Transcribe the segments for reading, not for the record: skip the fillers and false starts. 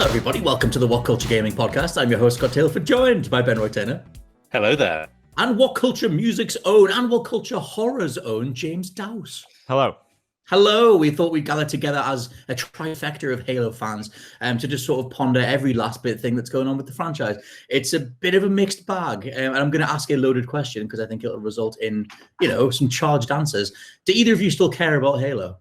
everybody. Welcome to the WhatCulture Gaming Podcast. I'm your host, Scott Taylor, joined by Ben Roytainer. Hello there. And WhatCulture Music's own and WhatCulture Horror's own, James Dowse. Hello. Hello. We thought we'd gather together as a trifecta of Halo fans to just sort of ponder every last bit thing that's going on with the franchise. It's a bit of a mixed bag, and I'm going to ask a loaded question because I think it'll result in, some charged answers. Do either of you still care about Halo?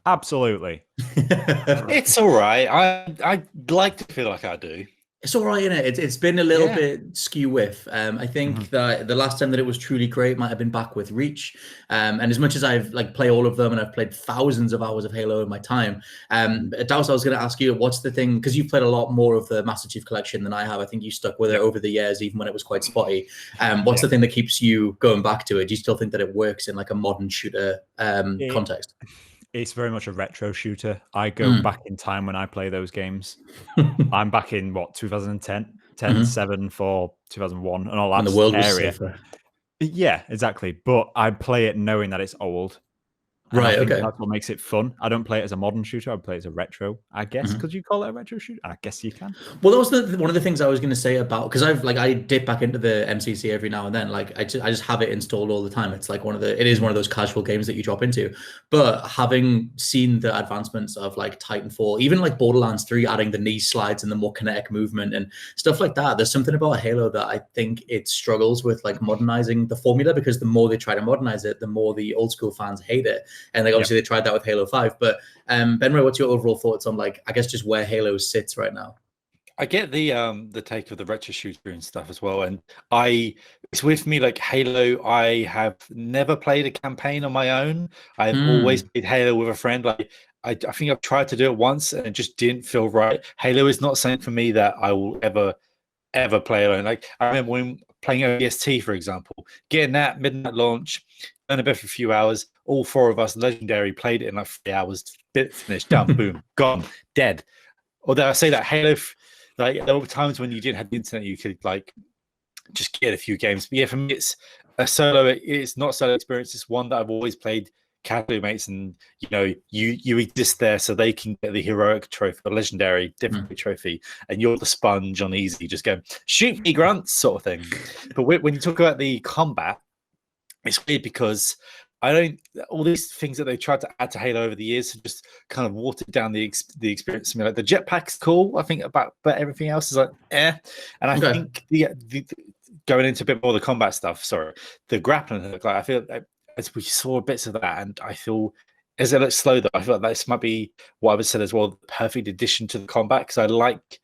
Absolutely. It's all right. I like to feel like I do. It's all right, innit? It's been a little bit skew-whiff. I think that the last time that it was truly great might have been back with Reach. And as much as I've played all of them and I've played thousands of hours of Halo in my time, Dowse, I was going to ask you, what's the thing, because you've played a lot more of the Master Chief Collection than I have. I think you stuck with it over the years, even when it was quite spotty. What's the thing that keeps you going back to it? Do you still think that it works in like a modern shooter context? It's very much a retro shooter. I go back in time when I play those games. I'm back in 2010, 7 for 2001 and all that. And the world was area. safer. Yeah, exactly. But I play it knowing that it's old. And Right, I think okay. that's what makes it fun. I don't play it as a modern shooter. I play it as a retro, I guess. Could you call it a retro shooter? I guess you can. Well, that was one of the things I was going to say about, because I dip back into the MCC every now and then. I just have it installed all the time. It's like it is one of those casual games that you drop into. But having seen the advancements of Titanfall, even Borderlands 3 adding the knee slides and the more kinetic movement and stuff like that, there's something about Halo that I think it struggles with modernizing the formula, because the more they try to modernize it, the more the old school fans hate it. And obviously they tried that with Halo 5. But Ben Ray, what's your overall thoughts on I guess just where Halo sits right now? I get the take of the retro shooter and stuff as well. And it's with me Halo, I have never played a campaign on my own. I've always played Halo with a friend. I think I've tried to do it once and it just didn't feel right. Halo is not something for me that I will ever play alone. I remember when playing ODST, for example, getting that midnight launch, in a bit for a few hours, all four of us legendary played it in 3 hours, bit finished, done, boom, gone, dead. Although I say that Halo, there were times when you didn't have the internet, you could just get a few games. But yeah, for me, it's a solo. It's not solo experience. It's one that I've always played casually, mates, and you exist there so they can get the heroic trophy, the legendary difficulty trophy, and you're the sponge on easy, just go shoot me grunts sort of thing. But when you talk about the combat, it's weird because all these things that they tried to add to Halo over the years have just kind of watered down the experience. I mean, the jetpack's cool, I think, but everything else is And I think the going into a bit more of the combat stuff, the grappling hook, I feel as we saw bits of that, and I feel as it looks slow though, I feel like this might be what I would say as well, the perfect addition to the combat, because I like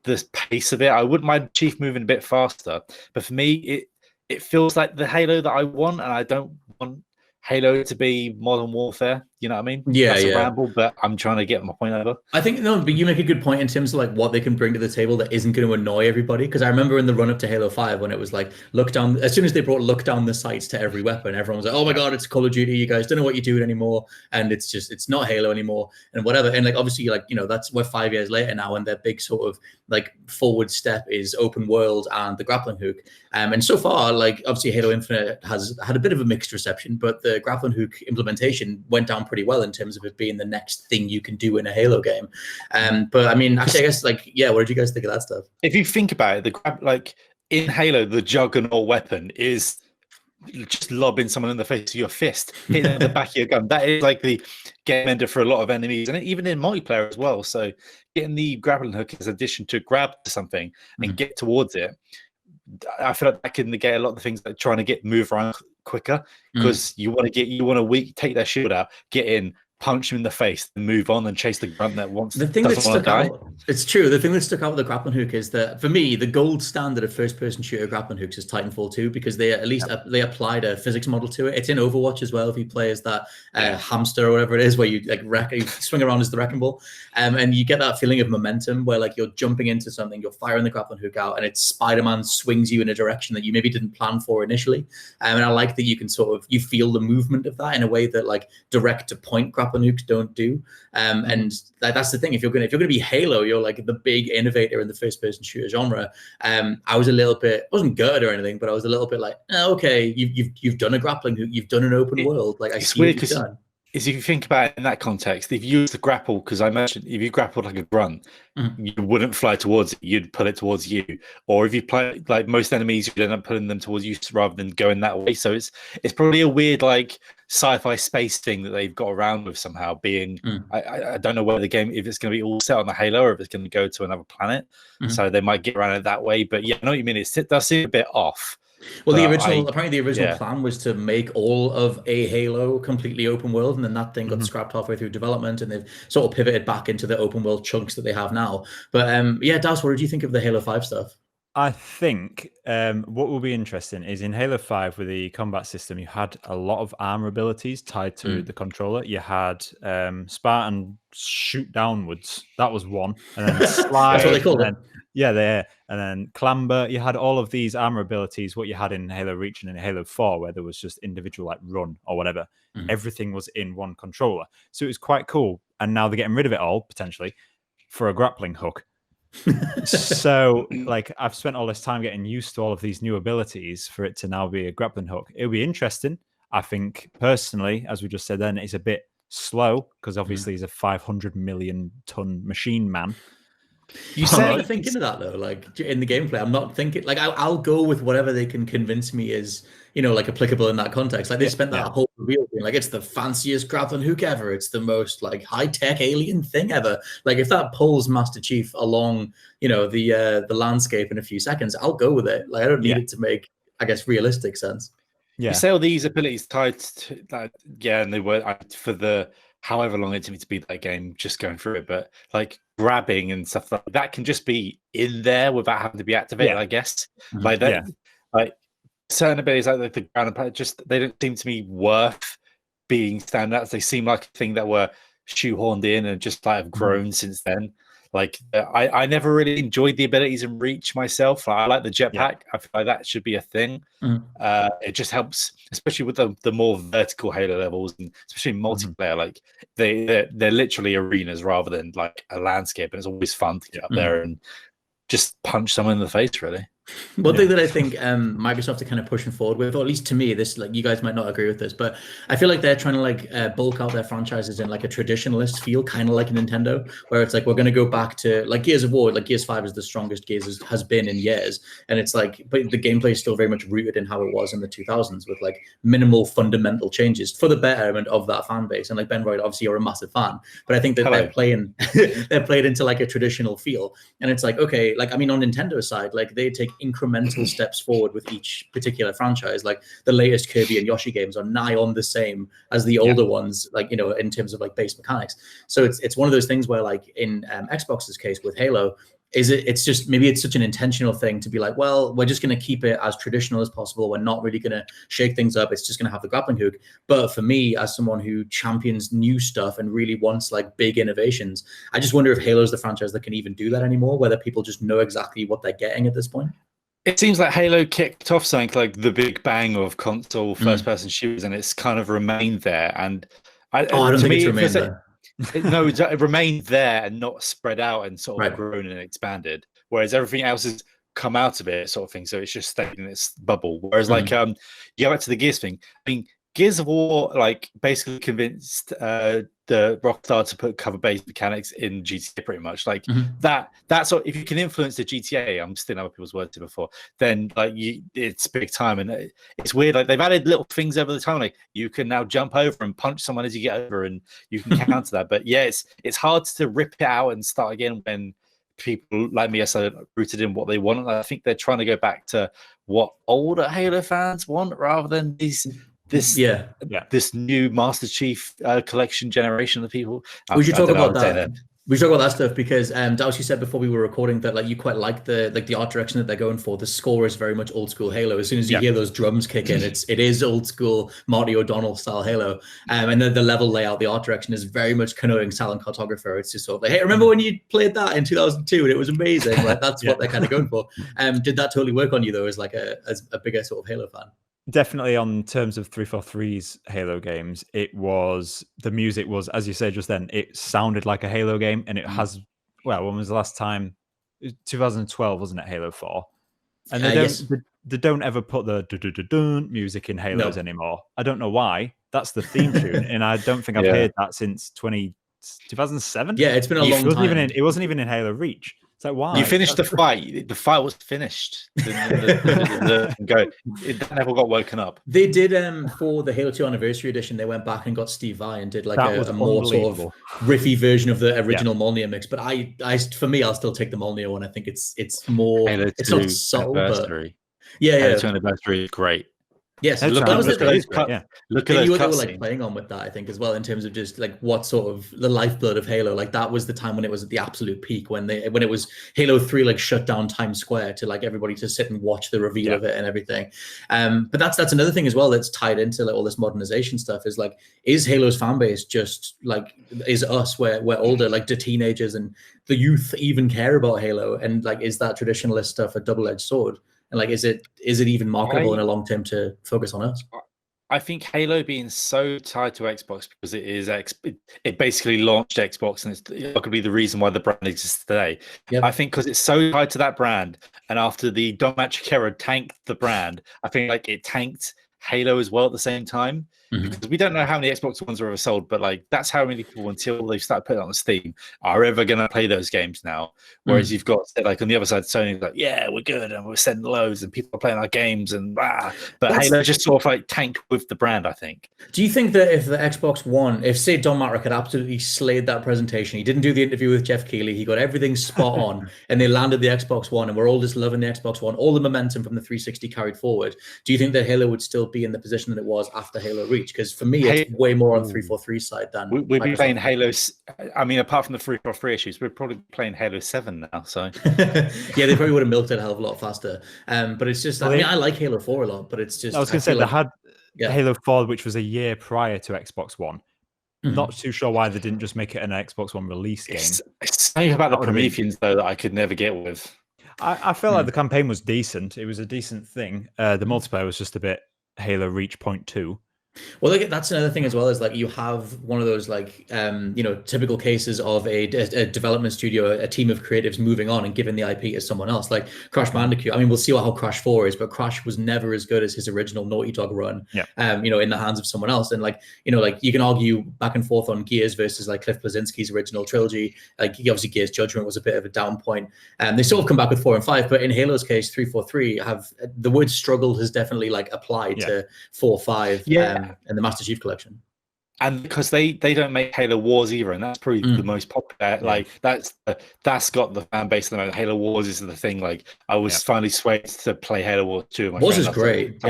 the pace of it. I wouldn't mind Chief moving a bit faster, but for me, it feels like the Halo that I want, and I don't want Halo to be Modern Warfare. You know what I mean? Yeah, That's a ramble, but I'm trying to get my point over. I think but you make a good point in terms of what they can bring to the table that isn't going to annoy everybody. Because I remember in the run up to Halo 5 when it was look down. As soon as they brought look down the sights to every weapon, everyone was like, "Oh my god, it's Call of Duty! You guys don't know what you're doing anymore." And it's not Halo anymore, and whatever. And obviously, that's we're 5 years later now, and their big sort of forward step is open world and the grappling hook. And so far, obviously Halo Infinite has had a bit of a mixed reception, but the grappling hook implementation went down pretty well in terms of it being the next thing you can do in a Halo game. But I mean, actually, I guess what did you guys think of that stuff? If you think about it, in Halo, the juggernaut weapon is just lobbing someone in the face with your fist, hitting the back of your gun. That is the game ender for a lot of enemies, and even in multiplayer as well. So getting the grappling hook as addition to grab to something and get towards it, I feel like that can negate a lot of the things trying to move around quicker, because you want to take their shield out, get in, punch him in the face, and move on and chase the grunt that wants. The thing that stuck out, it's true. The thing that stuck out with the grappling hook is that for me, the gold standard of first-person shooter grappling hooks is Titanfall 2, because they at least they applied a physics model to it. It's in Overwatch as well. If you play as that hamster or whatever it is, where you you swing around as the wrecking ball, and you get that feeling of momentum where you're jumping into something, you're firing the grappling hook out, and it's Spider-Man swings you in a direction that you maybe didn't plan for initially. And I like that you can you feel the movement of that in a way that direct to point grappling hooks don't do. And that's the thing. If you're gonna be Halo, you're the big innovator in the first person shooter genre. I was a little bit, wasn't good or anything, but I was a little bit okay, you've done a grappling hook, you've done an open world. I it's see weird what you've done. is if you think about it in that context, if you use the grapple, because I mentioned if you grappled like a grunt, you wouldn't fly towards it, you'd pull it towards you. Or if you play like most enemies, you'd end up pulling them towards you rather than going that way. So it's probably a weird like sci-fi space thing that they've got around with somehow being I don't know where the game, if it's going to be all set on the Halo or if it's going to go to another planet. So they might get around it that way. But yeah, I know what you mean. It does seem a bit off. Well, apparently the original plan was to make all of a Halo completely open world, and then that thing got scrapped halfway through development, and they've sort of pivoted back into the open world chunks that they have now. But yeah, Das, what did you think of the Halo 5 stuff? I think what will be interesting is in Halo 5 with the combat system, you had a lot of armor abilities tied to the controller. You had Spartan shoot downwards. That was one. And then slide. That's what they called it. Yeah, there. And then clamber. You had all of these armor abilities, what you had in Halo Reach and in Halo 4, where there was just individual like run or whatever. Everything was in one controller. So it was quite cool. And now they're getting rid of it all, potentially, for a grappling hook. So like I've spent all this time getting used to all of these new abilities for it to now be a grappling hook. It'll be interesting. I think personally, as we just said then, it's a bit slow because obviously he's a 500 million ton machine man. I'm not thinking of that though. Like in the gameplay, I'm not thinking like I'll go with whatever they can convince me is, you know, like applicable in that context. Like they spent that whole reveal being like, it's the fanciest grappling hook ever. It's the most like high tech alien thing ever. Like if that pulls Master Chief along, you know, the landscape in a few seconds, I'll go with it. Like I don't need it to make, I guess, realistic sense. Yeah. You say all these abilities tied to that, and they were for the however long it took me to beat that game, just going through it. But like grabbing and stuff like that can just be in there without having to be activated, I guess. Like that, like certain abilities like the ground and just they don't seem to me worth being standouts. They seem like a thing that were shoehorned in and just like have grown since then. Like I never really enjoyed the abilities in Reach myself. I like the jetpack. I feel like that should be a thing. It just helps, especially with the more vertical Halo levels, and especially in multiplayer. Like they're literally arenas rather than like a landscape, and it's always fun to get up there and just punch someone in the face. Really. One thing that I think Microsoft are kind of pushing forward with, or at least to me, this like you guys might not agree with this, but I feel like they're trying to like bulk out their franchises in like a traditionalist feel, kind of like Nintendo, where it's like we're going to go back to like Gears of War. Like Gears 5 is the strongest Gears has been in years, and it's like, but the gameplay is still very much rooted in how it was in the 2000s with like minimal fundamental changes for the betterment of that fan base. And like Ben Royd, obviously you're a massive fan, but I think that they're playing they're played into like a traditional feel, and it's like okay, like I mean on Nintendo's side, like they take incremental steps forward with each particular franchise. Like the latest Kirby and Yoshi games are nigh on the same as the older ones, like, you know, in terms of like base mechanics. So it's one of those things where like in Xbox's case with Halo, it's just maybe it's such an intentional thing to be like, well, we're just going to keep it as traditional as possible. We're not really going to shake things up. It's just going to have the grappling hook. But for me, as someone who champions new stuff and really wants like big innovations, I just wonder if Halo's the franchise that can even do that anymore, whether people just know exactly what they're getting at this point. It seems like Halo kicked off something like the big bang of console first-person shooters, and it's kind of remained there. And I don't think it's remained there. No, it remained there and not spread out and sort of grown and expanded. Whereas everything else has come out of it, sort of thing. So it's just stayed in its bubble. Whereas, like, you go back to the Gears thing. I mean, Gears of War, like, basically convinced the Rockstar to put cover-based mechanics in GTA pretty much. Like that's sort. If you can influence the GTA, I'm stealing other people's words here before, then like it's big time. And it's weird. Like they've added little things over the time. Like you can now jump over and punch someone as you get over, and you can counter that. But yeah, it's hard to rip it out and start again when people like me are so rooted in what they want. And I think they're trying to go back to what older Halo fans want rather than this new Master Chief collection generation of people. We should talk about that. We should talk about that stuff because Dallas, you said before we were recording that like you quite like the art direction that they're going for. The score is very much old school Halo. As soon as you hear those drums kick in, it is old school Marty O'Donnell style Halo. And then the level layout, the art direction is very much canoeing Silent Cartographer. It's just sort of like, hey, remember when you played that in 2002 and it was amazing? Like that's what they're kind of going for. Did that totally work on you though, as like a bigger sort of Halo fan? Definitely on terms of 343's Halo games, the music was, as you said just then, it sounded like a Halo game, and it has, well, when was the last time? 2012, wasn't it, Halo 4? And they don't ever put the dun music in Halos anymore. I don't know why. That's the theme tune, and I don't think I've heard that since 2007. Yeah, it's been a long time. It wasn't even in Halo Reach. It's like, why? You finished the fight. The fight was finished. That never got woken up. They did for the Halo 2 Anniversary Edition. They went back and got Steve Vai and did like a more sort of riffy version of the original Molnir mix. But I, for me, I'll still take the Molnir one. I think it's more. Halo 2 it's not subtle, but Halo 2 Anniversary is great. Yes, look at those cutscenes. They were like playing on with that, I think, as well, in terms of just like what sort of the lifeblood of Halo. Like that was the time when it was at the absolute peak, when it was Halo 3 like shut down Times Square to like everybody to sit and watch the reveal of it and everything. But that's another thing as well that's tied into like all this modernization stuff, is like, is Halo's fan base just like is us where we're older, like do teenagers and the youth even care about Halo? And like, is that traditionalist stuff a double-edged sword? And like, is it even marketable in a long term to focus on us? I think Halo being so tied to Xbox because it basically launched Xbox, and it could be the reason why the brand exists today. Yep. I think because it's so tied to that brand, and after the Don Matrick era tanked the brand, I think like it tanked Halo as well at the same time. Because we don't know how many Xbox Ones are ever sold, but like that's how many people, until they start putting it on Steam, are ever going to play those games now. Whereas you've got like on the other side, Sony's like, yeah, we're good and we're sending loads and people are playing our games and but Halo just sort of like tanked with the brand, I think. Do you think that if the Xbox One, if say Don Matrick had absolutely slayed that presentation, he didn't do the interview with Jeff Keighley, he got everything spot on, and they landed the Xbox One, and we're all just loving the Xbox One, all the momentum from the 360 carried forward, do you think that Halo would still be in the position that it was after Halo Reach? Because for me, it's way more on 343 side than we'd be playing Halo. I mean, apart from the 343 issues, we'd probably be playing Halo 7 now. So yeah, they probably would have milked it a hell of a lot faster. But it's just, I mean, I like Halo 4 a lot, but it's just, I was going to say, they had Halo 4, which was a year prior to Xbox One. Not too sure why they didn't just make it an Xbox One release game. It's something about the Prometheans though that I could never get with. I felt like the campaign was decent. It was a decent thing. The multiplayer was just a bit Halo Reach Point 2. Well, like, that's another thing as well, is like you have one of those like typical cases of a development studio, a team of creatives moving on and giving the IP to someone else, like Crash Bandicoot. I mean, we'll see how Crash 4 is, but Crash was never as good as his original Naughty Dog run. In the hands of someone else. And like you can argue back and forth on Gears versus like Cliff Bleszinski's original trilogy. Like obviously Gears Judgment was a bit of a down point, and they sort of come back with 4 and 5. But in Halo's case, 343 have the word struggle has definitely like applied to 4, 5. And the Master Chief Collection. And because they don't make Halo Wars either, and that's probably the most popular. Like that's got the fan base at the moment. Halo Wars is the thing. Like I was finally swayed to play Halo Wars 2. Wars is great.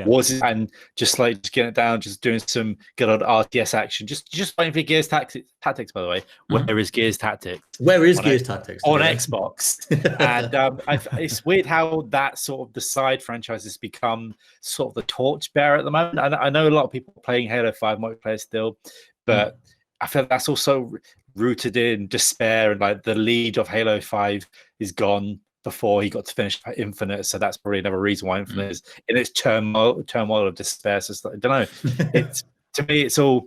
Wars is, and just getting it down, just doing some good old RTS action. Just playing for Gears Tactics. By the way, where is Gears Tactics? Where is Gears Tactics on Xbox? And it's weird how that sort of the side franchise has become sort of the torchbearer at the moment. I know a lot of people playing Halo 5 multiplayer still, but I feel that's also rooted in despair, and like the lead of Halo 5 is gone before he got to finish Infinite, so that's probably another reason why Infinite is in its turmoil of despair. So I don't know. It's to me, it's all.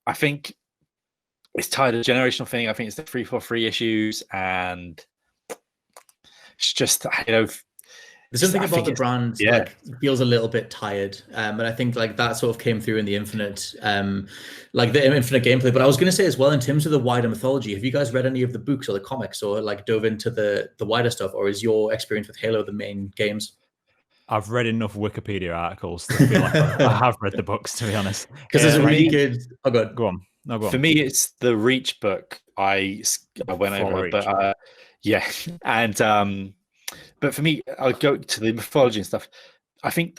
I think it's tied to a generational thing. I think it's the 343 issues, and it's just There's something about the brand like feels a little bit tired, and I think like that sort of came through in the Infinite, like the Infinite gameplay. But I was going to say as well, in terms of the wider mythology, have you guys read any of the books or the comics, or like dove into the wider stuff, or is your experience with Halo the main games? I've read enough Wikipedia articles to feel like I have read the books, to be honest. Because there's a really good. Oh, good. Go on. No, go on. For me, it's the Reach book. I went over, Reach. But and. But for me, I'll go to the mythology and stuff. I think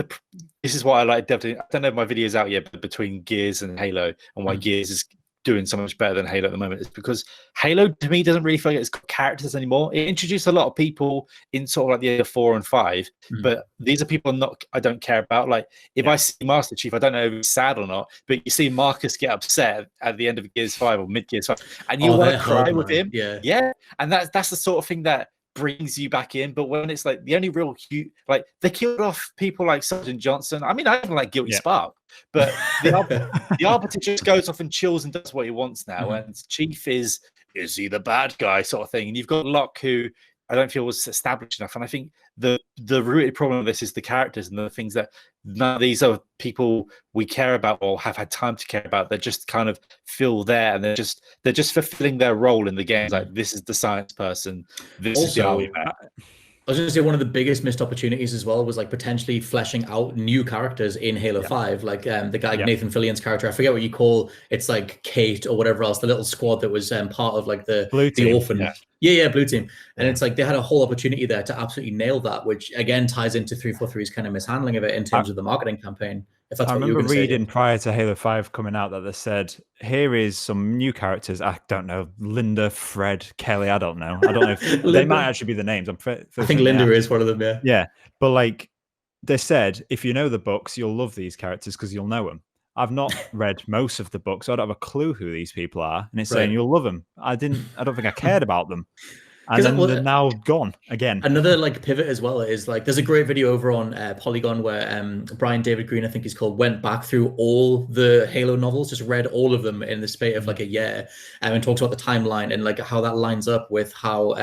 this is what I like. Definitely, I don't know if my video is out yet, but between Gears and Halo, and why Gears is doing so much better than Halo at the moment, is because Halo to me doesn't really feel like it's got characters anymore. It introduced a lot of people in sort of like the year 4 and 5, but these are people I don't care about. Like if I see Master Chief, I don't know if he's sad or not, but you see Marcus get upset at the end of Gears 5 or mid Gears 5, and you want to cry with him. Yeah, and that's the sort of thing that brings you back in. But when it's like the only real cute, like they killed off people like Sergeant Johnson. I mean, I don't like Guilty Spark, but the Arbiter just goes off and chills and does what he wants now. And Chief is he the bad guy sort of thing. And you've got Locke, who I don't feel was established enough. And I think the rooted problem of this is the characters and the things that none of these are people we care about or have had time to care about. They're just kind of feel there, and they're just fulfilling their role in the game. Like, this is the science person, this is the army man. I was going to say one of the biggest missed opportunities as well was like potentially fleshing out new characters in Halo 5, like the guy Nathan Fillion's character. I forget what you call it's like Kate or whatever else, the little squad that was part of like the orphan. Yeah, Blue Team. And it's like they had a whole opportunity there to absolutely nail that, which again ties into 343's kind of mishandling of it in terms of the marketing campaign. If that's I what you were remember going to reading prior to Halo 5 coming out that they said, here is some new characters. I don't know, Linda, Fred, Kelly, I don't know. I don't know if they might actually be the names. I think Linda is one of them, yeah. Yeah, but like they said, if you know the books, you'll love these characters because you'll know them. I've not read most of the books, so I don't have a clue who these people are. And it's saying you'll love them. I don't think I cared about them. And then they're now gone again. Another like pivot as well is like there's a great video over on Polygon where Brian David Green, I think he's called, went back through all the Halo novels, just read all of them in the space of like a year, and talks about the timeline and like how that lines up with how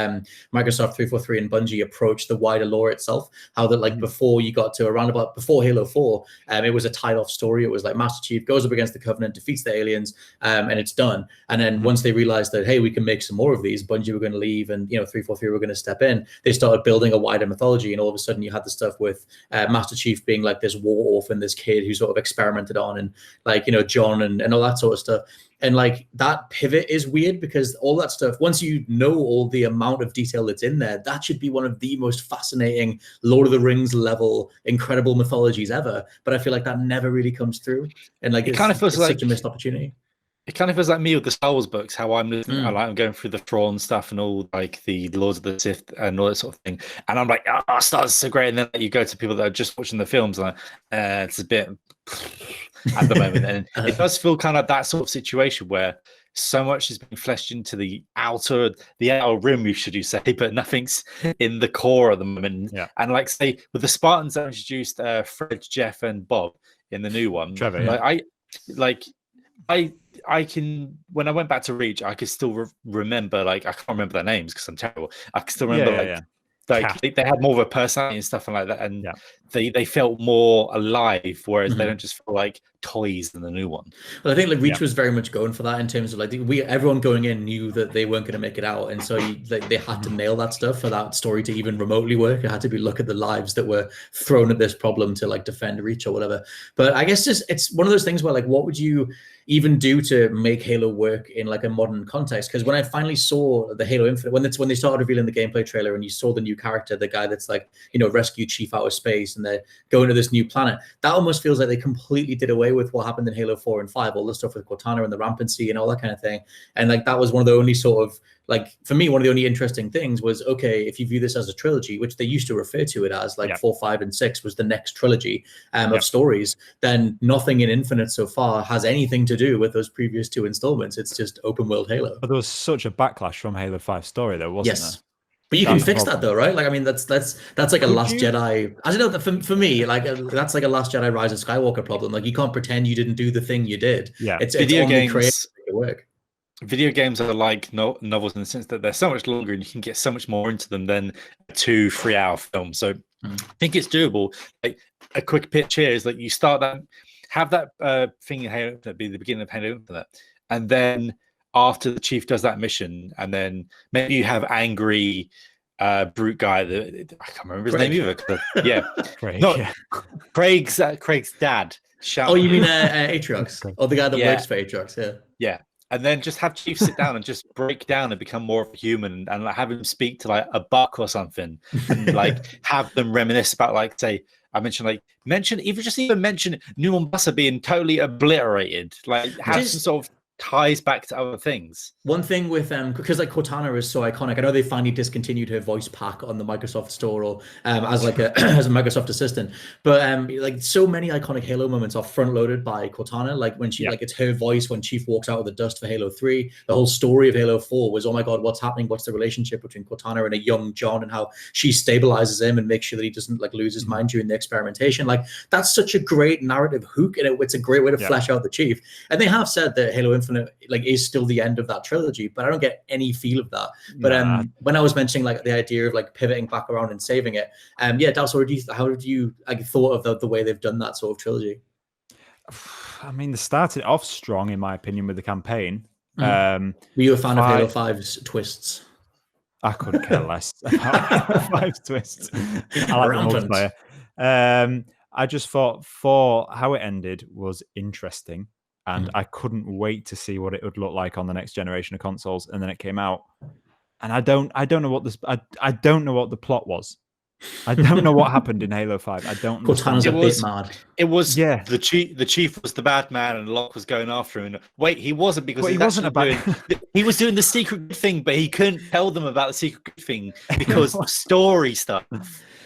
Microsoft 343 and Bungie approach the wider lore itself. How that like before you got to around about before Halo 4, it was a tied off story. It was like Master Chief goes up against the Covenant, defeats the aliens, and it's done. And then once they realized that, hey, we can make some more of these, Bungie were going to leave, and 343 were going to step in, they started building a wider mythology, and all of a sudden you had the stuff with Master Chief being like this war orphan, this kid who sort of experimented on, and like John and all that sort of stuff. And like that pivot is weird because all that stuff, once you know all the amount of detail that's in there, that should be one of the most fascinating Lord of the Rings level incredible mythologies ever. But I feel like that never really comes through, and like it kind of feels like such a missed opportunity. It kind of feels like me with the Star Wars books, how I'm looking, I'm going through the Thrawn stuff and all like the Lords of the Sith and all that sort of thing. And I'm like, Star Wars is so great. And then you go to people that are just watching the films, and it's a bit at the moment. And it does feel kind of that sort of situation where so much has been fleshed into the outer rim, should you say, but nothing's in the core at the moment. Yeah. And like say with the Spartans that introduced Fred, Jeff, and Bob in the new one, Trevor, I can, when I went back to Reach, I could still remember, like, I can't remember their names because I'm terrible. I can still remember, they had more of a personality and stuff like that, and they felt more alive, whereas they don't just feel like toys in the new one. Well, I think like Reach was very much going for that in terms of like everyone going in knew that they weren't going to make it out, and so they had to nail that stuff for that story to even remotely work. It had to be look at the lives that were thrown at this problem to like defend Reach or whatever. But I guess it's one of those things where like, what would you even do to make Halo work in like a modern context? Because when I finally saw the Halo Infinite, when they started revealing the gameplay trailer and you saw the new character, the guy that's like rescued Chief out of space and they're going to this new planet, that almost feels like they completely did away with what happened in Halo 4 and 5, all the stuff with Cortana and the rampancy and all that kind of thing. And like that was one of the only sort of like, for me, one of the only interesting things was, okay, if you view this as a trilogy, which they used to refer to it as, like 4, 5, and 6 was the next trilogy of stories, then nothing in Infinite so far has anything to do with those previous 2 installments. It's just open world Halo. But there was such a backlash from Halo 5 story, though, wasn't there? But you can fix that though, right? Like, I mean, that's like a Last Jedi. I don't know. For me, like that's like a Last Jedi Rise of Skywalker problem. Like, you can't pretend you didn't do the thing you did. Yeah, it's video games creative to make it work. Video games are like novels in the sense that they're so much longer and you can get so much more into them than a 2-3 hour film. So I think it's doable. Like a quick pitch here is like you start that, have that thing in Halo Infinite be the beginning of Halo Infinite, and then after the Chief does that mission, and then maybe you have angry brute guy that I can't remember his name either. Craig's dad. Oh, you mean Atriox? Or the guy that works for Atriox? Yeah. And then just have Chief sit down and just break down and become more of a human, and like have him speak to like a buck or something, and like have them reminisce about, like, say, I mentioned even mention New Mombasa being totally obliterated, like have some sort of ties back to other things. One thing with because like Cortana is so iconic. I know they finally discontinued her voice pack on the Microsoft Store or as like a as a Microsoft assistant, but like so many iconic Halo moments are front loaded by Cortana. Like when she like it's her voice when Chief walks out of the dust for Halo 3. The whole story of Halo 4 was, oh my god, what's happening? What's the relationship between Cortana and a young John, and how she stabilizes him and makes sure that he doesn't like lose his mind during the experimentation. Like that's such a great narrative hook, and it's a great way to flesh out the Chief. And they have said that Halo Infinite Infinite like is still the end of that trilogy, but I don't get any feel of that. But when I was mentioning like the idea of like pivoting back around and saving it, yeah, Dallas, how did you like thought of the way they've done that sort of trilogy? I mean, they started off strong, in my opinion, with the campaign. Were you a fan of Halo 5's twists? I couldn't care less about Halo 5's twists. I like the multiplayer. I just thought for how it ended was interesting, and I couldn't wait to see what it would look like on the next generation of consoles. And then it came out, and I don't know what this. I don't know what the plot was. I don't know what happened in Halo 5. I don't understand. Cortana's a bit mad. It was the chief was the bad man, and Locke was going after him. Wait, he wasn't, because he wasn't he was doing the secret thing, but he couldn't tell them about the secret thing because of story stuff.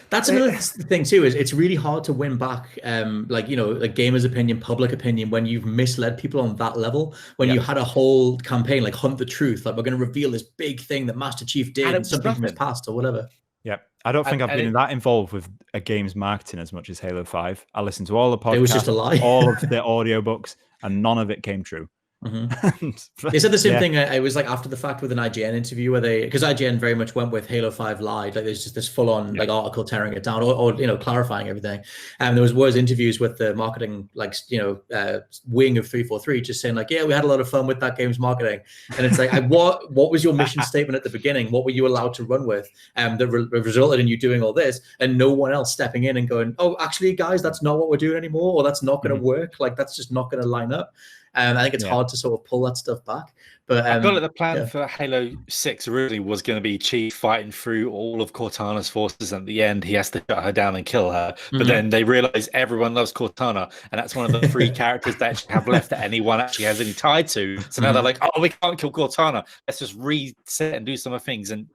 That's another thing too. Is it's really hard to win back, like gamers' opinion, public opinion, when you've misled people on that level. When you had a whole campaign like Hunt the Truth, like we're going to reveal this big thing that Master Chief did, and something from his past or whatever. Yeah, I don't think I've been that involved with a game's marketing as much as Halo 5. I listened to all the podcasts, it was just a lie. all of the audiobooks, and none of it came true. They said the same thing. It was like after the fact with an IGN interview where because IGN very much went with Halo 5 lied, like there's just this full-on like article tearing it down or clarifying everything. And there was interviews with the marketing wing of 343 just saying like, yeah, we had a lot of fun with that game's marketing. And it's like, what was your mission statement at the beginning? What were you allowed to run with that resulted in you doing all this and no one else stepping in and going, oh, actually guys, that's not what we're doing anymore, or that's not going to work, like that's just not going to line up. I think it's hard to sort of pull that stuff back. But I feel like the plan for Halo 6 really was going to be Chief fighting through all of Cortana's forces. At the end, he has to shut her down and kill her. But then they realize everyone loves Cortana, and that's one of the 3 characters that actually have left that anyone actually has any tie to. So now they're like, oh, we can't kill Cortana. Let's just reset and do some other things. And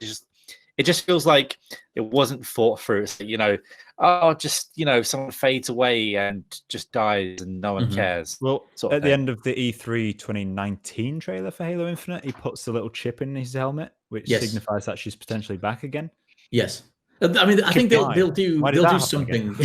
it just feels like it wasn't thought through. It's like, someone fades away and just dies and no one cares. Well, at the end of the E3 2019 trailer for Halo Infinite, he puts the little chip in his helmet, which signifies that she's potentially back again. Yes. I mean, I think they'll do something.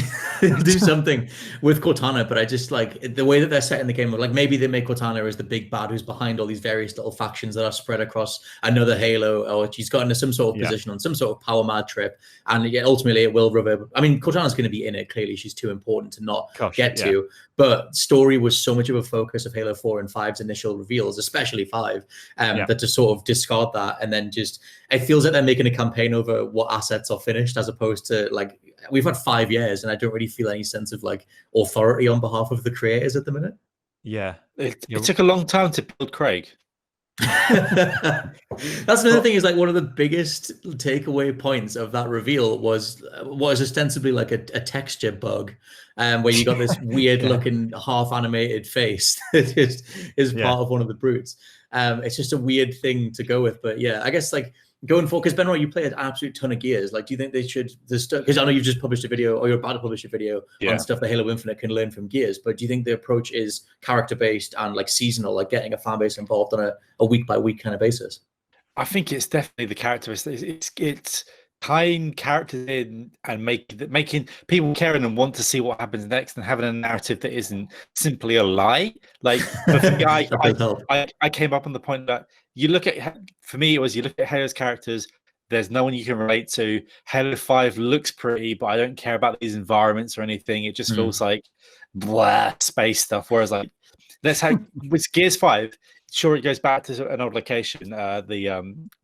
They'll do something with Cortana, but I just like the way that they're setting the game. Like maybe they make Cortana as the big bad who's behind all these various little factions that are spread across another Halo, or she's got into some sort of position on some sort of power mad trip, and ultimately it will reverberate. I mean, Cortana's going to be in it. Clearly, she's too important to not get to. But story was so much of a focus of Halo 4 and 5's initial reveals, especially 5, that to sort of discard that and then it feels like they're making a campaign over what assets are finished, as opposed to like we've had 5 years and I don't really feel any sense of like authority on behalf of the creators at the minute. Yeah, it took a long time to build Craig. That's another thing, is like one of the biggest takeaway points of that reveal was what is ostensibly like a texture bug, where you got this weird looking half animated face that is part of one of the brutes. It's just a weird thing to go with, but yeah, I guess like going forward, because Benroy, you play an absolute ton of Gears. Like, do you think they should because I know you've just published a video, or you're about to publish a video on stuff that Halo Infinite can learn from Gears, but do you think the approach is character based and like seasonal, like getting a fan base involved on a week by week kind of basis? I think it's definitely the characteristics. It's tying characters in and making people care and want to see what happens next, and having a narrative that isn't simply a lie. Like for me, I came up on the point that you look at Halo's characters, there's no one you can relate to. Halo 5 looks pretty, but I don't care about these environments or anything. It just feels like blah space stuff. Whereas like with Gears 5, sure, it goes back to an old location,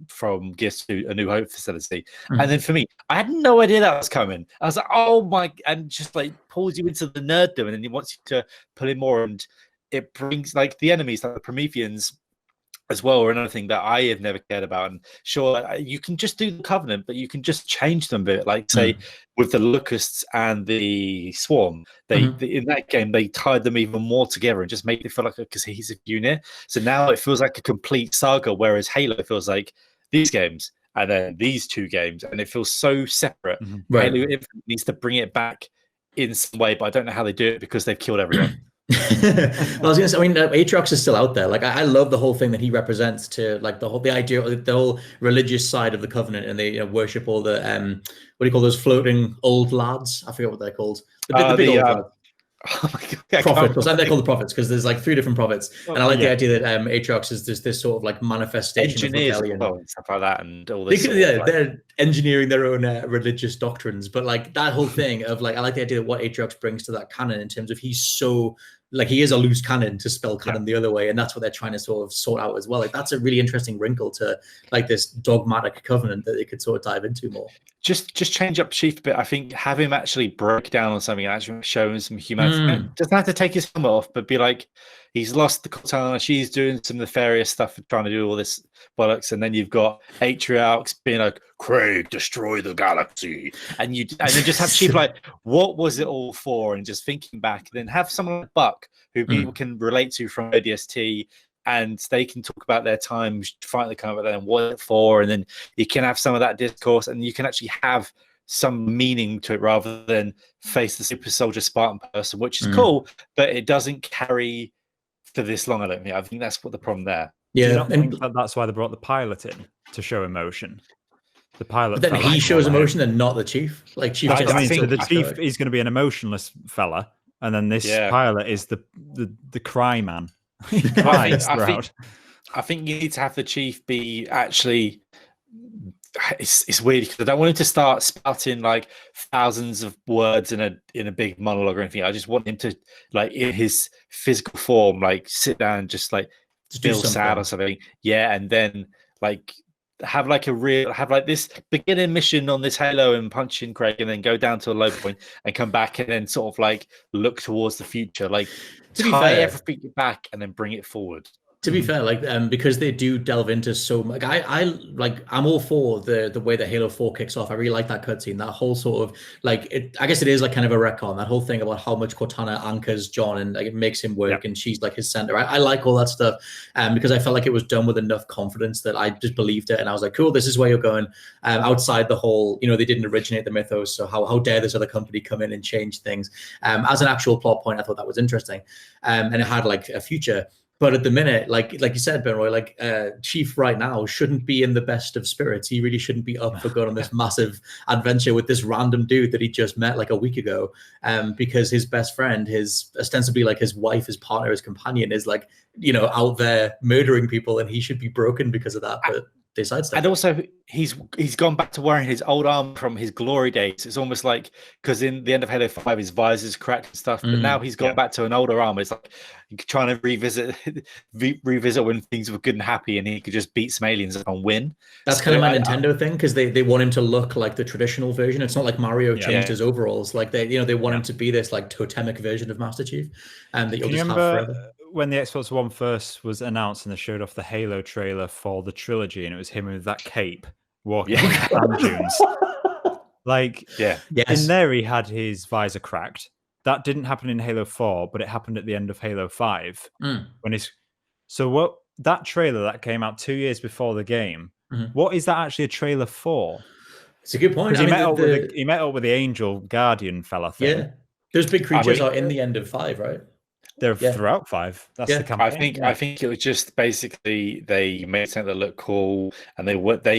from Gears to A New Hope facility. And then for me, I had no idea that was coming. I was like, oh my, and just like pulls you into the nerddom, and then he wants you to pull in more, and it brings like the enemies, like the Prometheans as well, or another thing that I have never cared about. And sure, you can just do the Covenant, but you can just change them a bit. Like say with the Locusts and the Swarm, they in that game they tied them even more together and just made it feel like a cohesive unit. So now it feels like a complete saga, whereas Halo feels like these games and then these 2 games, and it feels so separate. Right. Halo Infinite needs to bring it back in some way, but I don't know how they do it because they've killed everyone. I was gonna say, I mean, Aatrox is still out there. Like, I love the whole thing that he represents to like the idea, the whole religious side of the Covenant, and they worship all the what do you call those floating old lads? I forget what they're called. The big old lads. Oh my God, prophets, and they're called the prophets because there's like 3 different prophets, and I like the idea that Aatrox is this sort of like manifestation engineers of rebellion and stuff like that, and all this. They're engineering their own religious doctrines, but like that whole thing of like, I like the idea that what Aatrox brings to that canon in terms of he's so like he is a loose cannon to spell canon the other way, and that's what they're trying to sort of sort out as well. Like that's a really interesting wrinkle to like this dogmatic covenant that they could sort of dive into more. Just change up Chief a bit. I think have him actually break down on something and actually show him some humanity. Doesn't have to take his helmet off, but be like, he's lost the Cortana. She's doing some nefarious stuff, trying to do all this bollocks, and then you've got Atriox being like, "Craig, destroy the galaxy," and then just have Chief like, "What was it all for?" And just thinking back, then have someone like Buck who people can relate to from ODST. And they can talk about their time fighting the combat and what it's for, and then you can have some of that discourse, and you can actually have some meaning to it rather than face the super soldier Spartan person, which is cool, but it doesn't carry for this long. I think that's what the problem there. Yeah, do you not think that's why they brought the pilot in to show emotion. The pilot, but then he shows emotion, and not the Chief. Like Chief, so the Chief is going to be an emotionless fella, and then this pilot is the cry man. I think you need to have the Chief be actually. It's weird because I don't want him to start spouting like thousands of words in a big monologue or anything. I just want him to, like, in his physical form, like sit down and just like feel sad or something. Yeah, and then like have this beginning mission on this Halo and punch in Craig, and then go down to a low point and come back and then sort of like look towards the future, like tie everything back and then bring it forward. To be fair, like because they do delve into so much, I'm all for the way that Halo 4 kicks off. I really like that cutscene, that whole sort of like I guess it is like kind of a retcon, that whole thing about how much Cortana anchors John and like it makes him work, and she's like his center. I like all that stuff, because I felt like it was done with enough confidence that I just believed it, and I was like, cool, this is where you're going. Outside the whole, they didn't originate the mythos, so how dare this other company come in and change things? As an actual plot point, I thought that was interesting, and it had like a future. But at the minute, like you said, Ben Roy, like Chief right now shouldn't be in the best of spirits. He really shouldn't be up for going on this massive adventure with this random dude that he just met like a week ago, because his best friend, his ostensibly like his wife, his partner, his companion, is like out there murdering people, and he should be broken because of that. But they sidestep. And also, he's gone back to wearing his old armor from his glory days. It's almost like, because in the end of Halo 5, his visor's cracked and stuff, but now he's gone back to an older armor. It's like trying to revisit when things were good and happy, and he could just beat some aliens and win. That's kind of my Nintendo thing, because they want him to look like the traditional version. It's not like Mario changed his overalls. Like they want him to be this like totemic version of Master Chief, and that you'll just have forever. When the Xbox One first was announced and they showed off the Halo trailer for the trilogy, and it was him with that cape walking on sand dunes. Like, in there he had his visor cracked. That didn't happen in Halo 4, but it happened at the end of Halo 5. That trailer that came out 2 years before the game, what is that actually a trailer for? It's a good point. He met up with the Angel Guardian fella thing. Yeah, those big creatures are in the end of 5, right? They're throughout 5. That's the campaign. I think it was just basically they made something that looked cool, and they lied.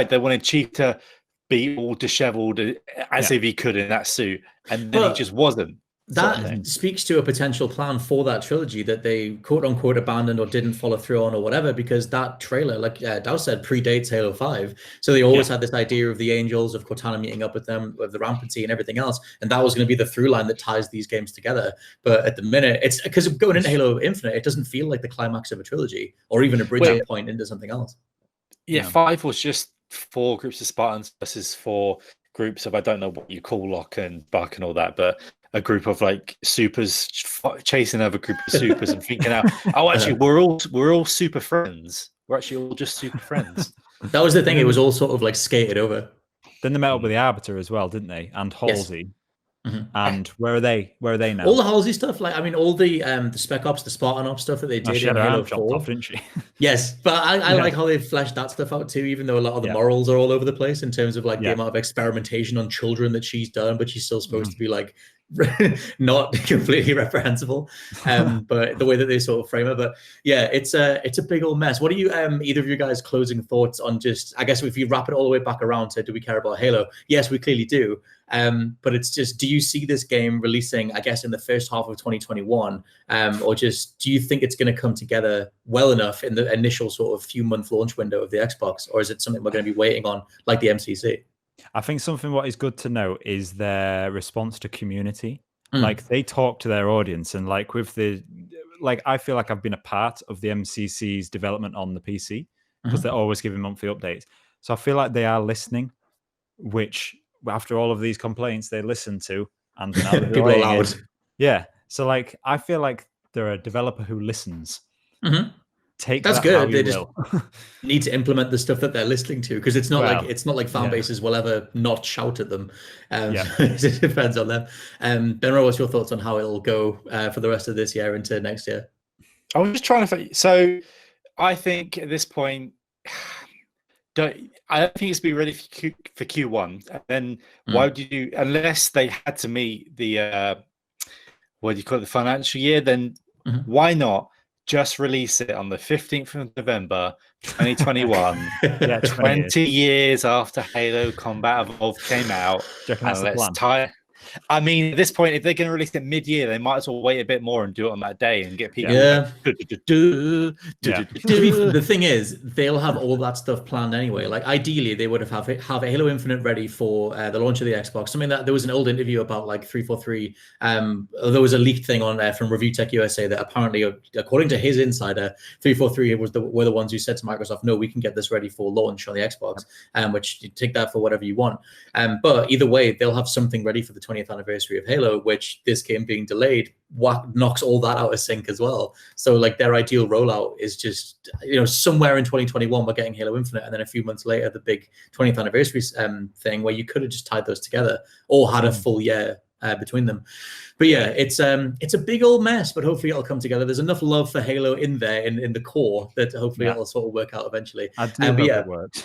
They wanted Chief to be all disheveled as if he could in that suit, and then he just wasn't. That speaks to a potential plan for that trilogy that they quote unquote abandoned or didn't follow through on or whatever, because that trailer, like Dow said, predates Halo 5. So they always had this idea of the Angels, of Cortana meeting up with them, with the rampancy and everything else. And that was going to be the through line that ties these games together. But at the minute, it's because going into Halo Infinite, it doesn't feel like the climax of a trilogy or even a bridging point into something else. Yeah, 5 was just 4 groups of Spartans versus 4 groups of, I don't know what you call Locke and Buck and all that, but a group of like supers chasing another group of supers and thinking out, actually we're all super friends. We're actually all just super friends. That was the thing. It was all sort of like skated over. Then they met up with the Arbiter as well, didn't they? And Halsey. And where are they now? All the Halsey stuff, like all the Spec Ops, the Spartan Ops stuff that they did in Halo 4. Off, didn't she? Yes, but I like how they fleshed that stuff out too, even though a lot of the morals are all over the place in terms of like the amount of experimentation on children that she's done, but she's still supposed to be like not completely reprehensible, but the way that they sort of frame it. But yeah, it's a big old mess. What are you, either of you guys, closing thoughts on just, I guess if you wrap it all the way back around to, do we care about Halo? Yes, we clearly do. But it's just, do you see this game releasing, I guess, in the first half of 2021? Or just, do you think it's going to come together well enough in the initial sort of few month launch window of the Xbox? Or is it something we're going to be waiting on, like the MCC? I think something what is good to know is their response to community. Like they talk to their audience, and like with the, like I feel like I've been a part of the MCC's development on the PC because they're always giving monthly updates. So I feel like they are listening, which after all of these complaints they listen to, and now they're people are loud. Yeah. So like I feel like they're a developer who listens. Take that's that good. They just need to implement the stuff that they're listening to, because it's not like fan bases will ever not shout at them. It depends on them. Benro, what's your thoughts on how it'll go for the rest of this year into next year? I was just trying to. So I think at this point, I don't think it's be ready for Q1. And then why would you, unless they had to meet the what do you call it, the financial year? Then why not just release it on the 15th of November, 2021, 20 years after Halo Combat Evolved came out. And let's I mean, at this point, if they're going to release it mid-year, they might as well wait a bit more and do it on that day and get people. The thing is, they'll have all that stuff planned anyway. Like ideally, they would have Halo Infinite ready for the launch of the Xbox. Something that there was an old interview about, like 343. There was a leaked thing on from Review Tech USA that apparently, according to his insider, 343 were the ones who said to Microsoft, "No, we can get this ready for launch on the Xbox." Which you take that for whatever you want. But either way, they'll have something ready for the 20th anniversary of Halo, which this game being delayed knocks all that out of sync as well. So like their ideal rollout is just, somewhere in 2021 we're getting Halo Infinite, and then a few months later the big 20th anniversary thing, where you could have just tied those together or had a full year between them. But yeah, it's a big old mess, but hopefully it'll come together. There's enough love for Halo in there in the core that hopefully it'll sort of work out eventually. I do hope it works.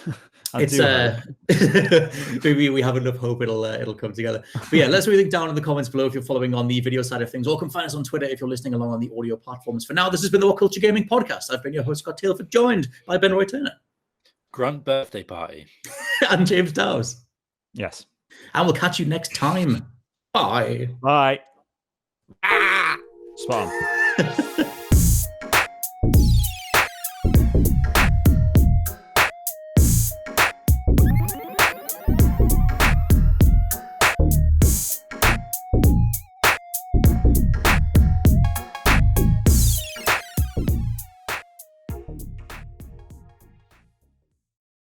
Maybe we have enough hope it'll come together. But yeah, let's everything down in the comments below if you're following on the video side of things, or come find us on Twitter if you're listening along on the audio platforms. For now, this has been the WhatCulture Gaming Podcast. I've been your host, Scott Taylor, joined by Ben Roy Turner. Grunt birthday party. And James Dowes. Yes. And we'll catch you next time. Bye. Bye. Spot on.